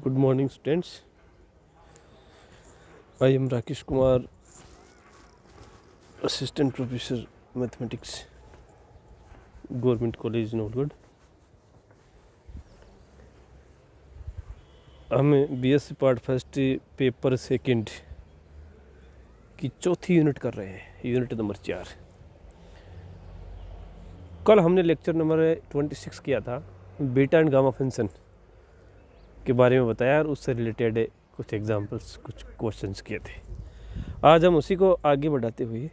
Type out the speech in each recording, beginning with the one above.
Good morning, students. I am Rakesh Kumar, Assistant Professor Mathematics, Government College Nolgढ़. हमें BSc part first paper second की चौथी unit कर रहे हैं, यूनिट नंबर 4. कल हमने लेक्चर नंबर 26 किया था, बीटा एंड गामा फंक्शन के बारे में बताया और उससे रिलेटेड कुछ एग्जांपल्स, कुछ क्वेश्चंस किए थे. आज हम उसी को आगे बढ़ाते हुए,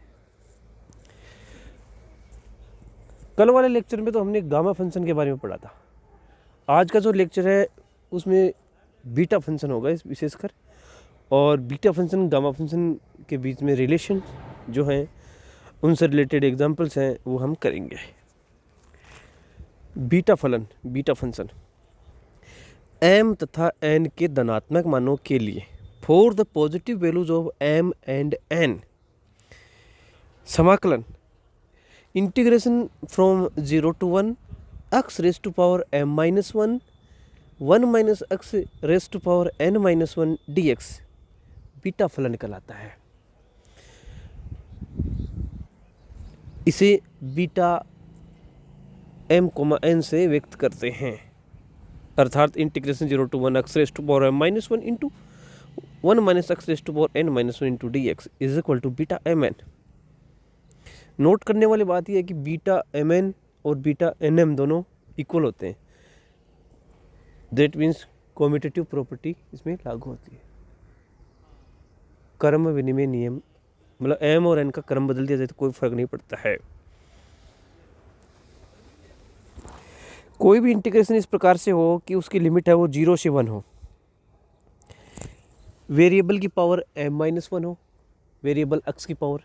कल वाले लेक्चर में तो हमने गामा फंक्शन के बारे में पढ़ा था. आज का जो लेक्चर है उसमें बीटा फंक्शन होगा इस विशेषकर, और बीटा फंक्शन गामा फंक्शन के बीच में रिलेशन जो हैं उनसे रिलेटेड एग्जांपल्स हैं वो हम करेंगे. बीटा फंक्शन m तथा n के धनात्मक मानों के लिए for the positive values of m and n समाकलन integration from 0 to 1 x raise to power m माइनस 1 1 minus x raise to power n माइनस 1 dx बीटा फलन कहलाता है. इसे बीटा m, n से व्यक्त करते हैं, अर्थात integration 0 to 1 x raise to power m माइनस 1 into 1 minus x raise to power n माइनस 1 into dx is equal to beta mn. Note करने वाली बात यह है कि बीटा mn और बीटा nm दोनों इक्वल होते हैं. दैट मीन्स कॉम्यूटेटिव प्रॉपर्टी इसमें लागू होती है. क्रम विनिमय नियम, मतलब m और n का क्रम बदल दिया जाए तो कोई फर्क नहीं पड़ता है. कोई भी इंटीग्रेशन इस प्रकार से हो कि उसकी लिमिट है वो 0 से 1 हो, वेरिएबल की पावर m माइनस 1 हो, वेरिएबल x की पावर,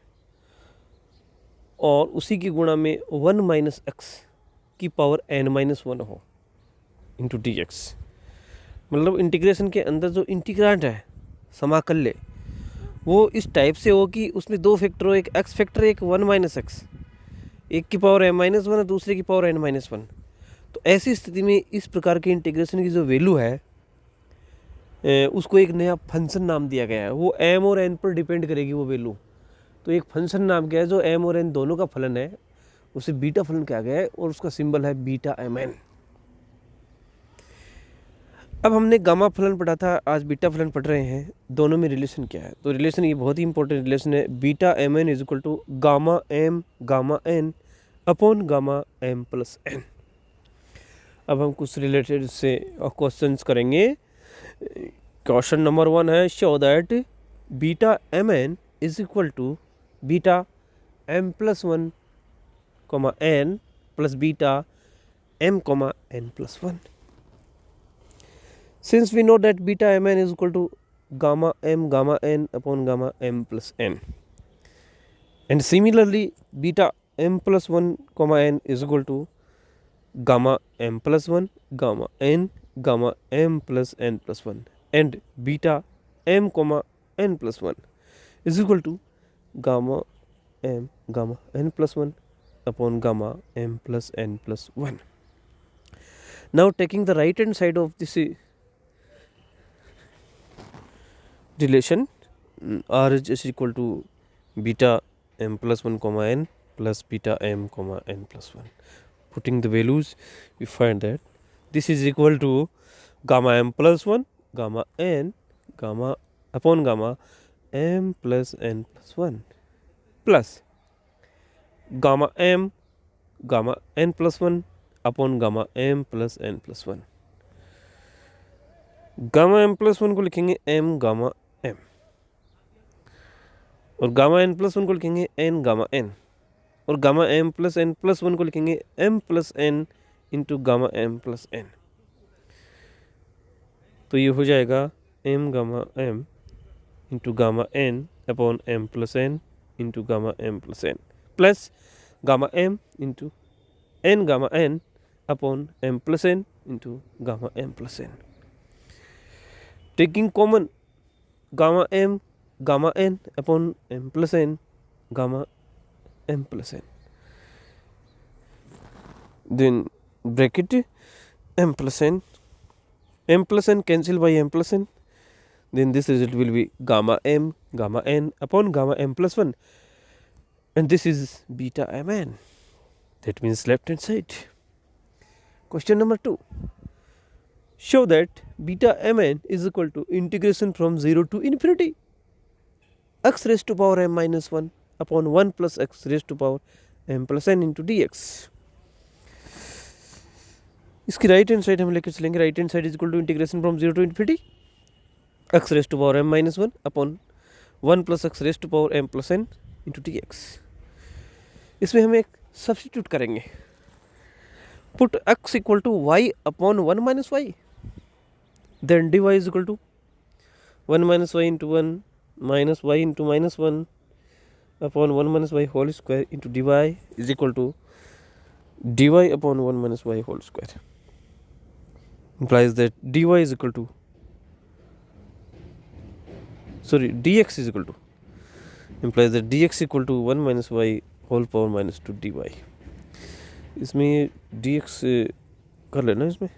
और उसी की गुणा में 1 माइनस x की पावर n माइनस 1 हो इंटू dx. मतलब इंटीग्रेशन के अंदर जो इंटीग्रांड है, समाकल्य, वो इस टाइप से हो कि उसमें दो फैक्टर हो, एक x फैक्टर, एक 1 माइनस x, एक की पावर m माइनस 1 और दूसरे की पावर n माइनस 1. तो ऐसी स्थिति में इस प्रकार के इंटीग्रेशन की जो वैल्यू है उसको एक नया फंक्शन नाम दिया गया है. वो m और n पर डिपेंड करेगी वो वैल्यू. तो एक फंक्शन नाम क्या है जो m और n दोनों का फलन है, उसे बीटा फलन कहा गया है और उसका सिंबल है बीटा mn. अब हमने गामा फलन पढ़ा था, आज बीटा फलन पढ़ रहे हैं. दोनों में रिलेशन क्या है? तो रिलेशन ये बहुत ही इंपॉर्टेंट रिलेशन है. Beta mn is equal to gamma m gamma n upon gamma m plus n. अब हम कुछ रिलेटेड से क्वेश्चंस करेंगे. क्वेश्चन नंबर 1 है, show that beta mn is equal to beta m plus 1 comma n plus beta m comma n plus 1. Since we know that beta mn is equal to gamma m gamma n upon gamma m plus n, and similarly beta m plus 1 comma n is equal to gamma m plus 1 gamma n gamma m plus n plus 1, and beta m comma n plus 1 is equal to gamma m gamma n plus 1 upon gamma m plus n plus 1. Now taking the right hand side of this relation, r is equal to beta m plus 1 comma n plus beta m comma n plus 1. Putting the values, we find that this is equal to gamma m plus 1 gamma n gamma upon gamma m plus n plus 1 plus gamma m gamma n plus 1 upon gamma m plus n plus 1. Gamma m plus 1 को लिखेंगे m gamma m, और gamma n plus 1 को लिखेंगे n gamma n, और gamma m plus n plus 1 को लिखेंगे m plus n into gamma m plus n. तो ये हो जाएगा m gamma m into gamma n upon m plus n into gamma m plus n plus gamma m into n gamma n upon m plus n into gamma m plus n. Taking common gamma m gamma n upon m plus n gamma m plus n, then bracket m plus n m plus n cancel by m plus n, then this result will be gamma m gamma n upon gamma m plus 1, and this is beta mn. That means left hand side. Question number 2. Show that beta mn is equal to integration from 0 to infinity x raised to power m minus 1 upon 1 plus x raised to power m plus n into dx. इसकी right hand side हम लेकर चलेंगे. Right hand side is equal to integration from 0 to infinity x raised to power m माइनस 1 upon 1 plus x raised to power m plus n into dx. इसमें हम एक substitute करेंगे. Put x equal to y upon 1 minus y, then dy is equal to 1 minus y into 1 minus y into minus 1 upon 1 minus y whole square into dy is equal to dy upon 1 minus y whole square. Implies that dy is equal to dx is equal to, implies that dx equal to 1 minus y whole power minus 2 dy. इसमें dx कर लेना इसमें,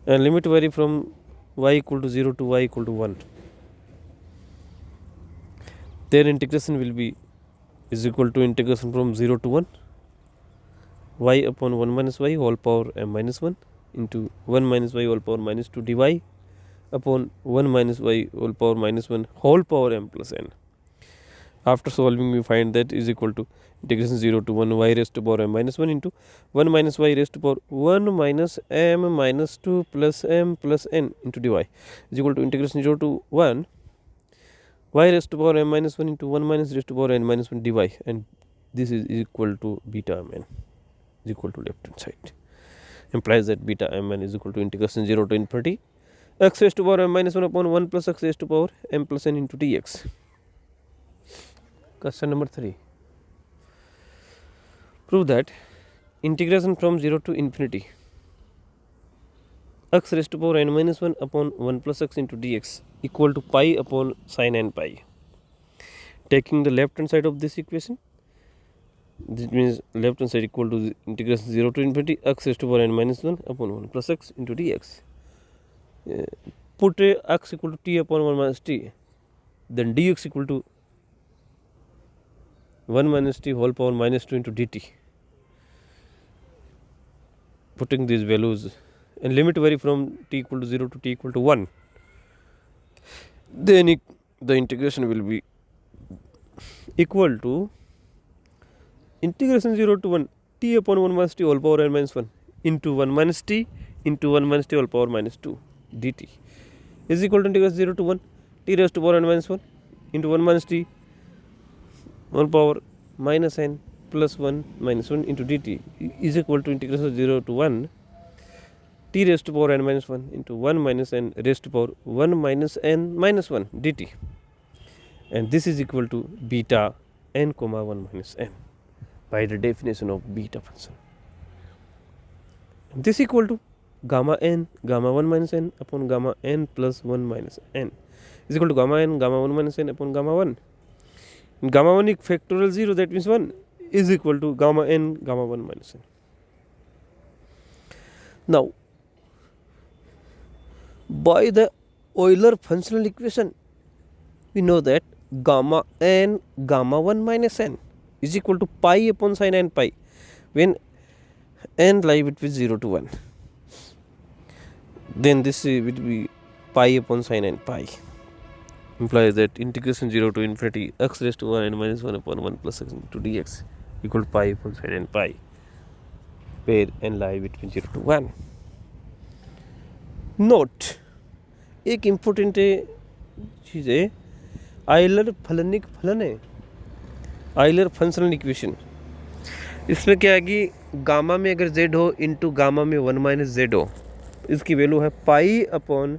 and limit vary from y equal to 0 to y equal to 1. Their integration will be is equal to integration from 0 to 1 y upon 1 minus y whole power m minus 1 into 1 minus y whole power minus 2 dy upon 1 minus y whole power minus 1 whole power m plus n. After solving we find that is equal to integration 0 to 1 y raised to power m minus 1 into 1 minus y raised to power 1 minus m minus 2 plus m plus n into dy is equal to integration 0 to 1 y raised to power m minus 1 into 1 minus raised to power n minus 1 dy, and this is equal to beta mn is equal to left hand side. Implies that beta mn is equal to integration 0 to infinity x raised to power m minus 1 upon 1 plus x raised to power m plus n into dx. Question number 3. Prove that integration from 0 to infinity x raised to power n minus 1 upon 1 plus x into dx equal to pi upon sin n pi. Taking the left hand side of this equation, this means left hand side equal to integration 0 to infinity x raised to power n minus 1 upon 1 plus x into dx. Put x equal to t upon 1 minus t, then dx equal to 1 minus t whole power minus 2 into dt. Putting these values, and limit vary from t equal to 0 to t equal to 1, then the integration will be equal to integration 0 to 1 t upon 1 minus t whole power n minus 1 into 1 minus t into 1 minus t whole power minus 2 dt is equal to integration 0 to 1 t raised to power n minus 1 into 1 minus t 1 power minus n plus 1 minus 1 into dt is equal to integration 0 to 1 t raised to power n minus 1 into 1 minus n raised to power 1 minus n minus 1 dt, and this is equal to beta n comma 1 minus n by the definition of beta function. This equal to gamma n gamma 1 minus n upon gamma n plus 1 minus n is equal to gamma n gamma 1 minus n upon gamma 1. And gamma 1 is factorial 0, that means 1 is equal to gamma n gamma 1 minus n. Now by the Euler functional equation we know that gamma n gamma 1 minus n is equal to pi upon sin n pi when n lie between 0 to 1, then this will be pi upon sin n pi. Implies that integration 0 to infinity x raised to 1 n minus 1 upon 1 plus x into dx equal to pi upon sin n pi where n lie between 0 to 1. Note, एक important चीज़ है, Euler फलनिक फलन है, Euler functional equation. इसमें क्या है कि gamma में अगर z हो इंटू गामा में 1 माइनस जेड हो, इसकी वैल्यू है pi upon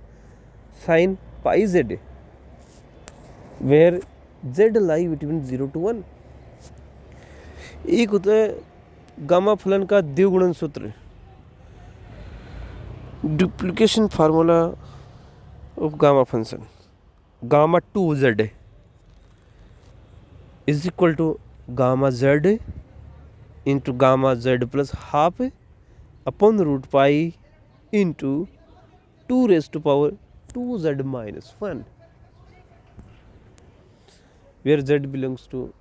sine pi z, where z lie between 0 to 1. एक होता है गामा फलन का द्विगुणन सूत्र, duplication formula of gamma function, gamma 2z is equal to gamma z into gamma z plus half upon root pi into 2 raised to power 2z minus 1, where z belongs to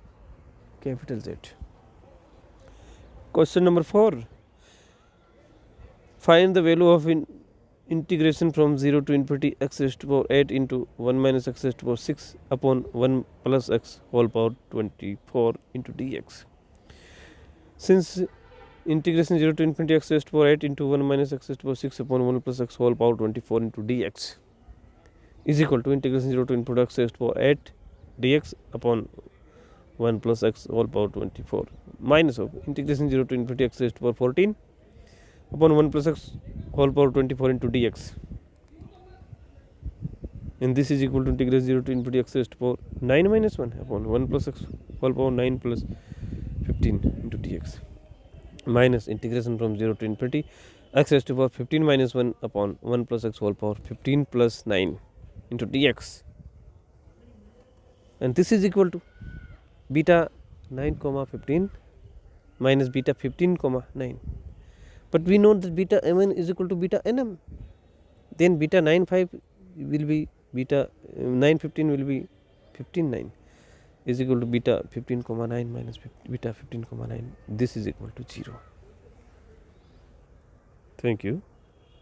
capital Z. Question number 4. Find the value of integration from 0 to infinity x raised to power 8 into 1 minus x raised to power 6 upon 1 plus x whole power 24 into dx. Since integration 0 to infinity x raised to power 8 into 1 minus x raised to power 6 upon 1 plus x whole power 24 into dx is equal to integration 0 to infinity x raised to power 8 dx upon 1 plus x whole power 24 minus of integration 0 to infinity x raised to power 14 upon 1 plus x whole power 24 into dx, and this is equal to integration 0 to infinity x raised to power 9 minus 1 upon 1 plus x whole power 9 plus 15 into dx, minus integration from 0 to infinity x raised to power 15 minus 1 upon 1 plus x whole power 15 plus 9 into dx, and this is equal to beta 9 comma 15 minus beta 15 comma 9. But we know that beta mn is equal to beta nm. Then beta 95 will be beta 915 will be 159 is equal to beta 15 comma 9 minus beta 15 comma 9. This is equal to 0. Thank you.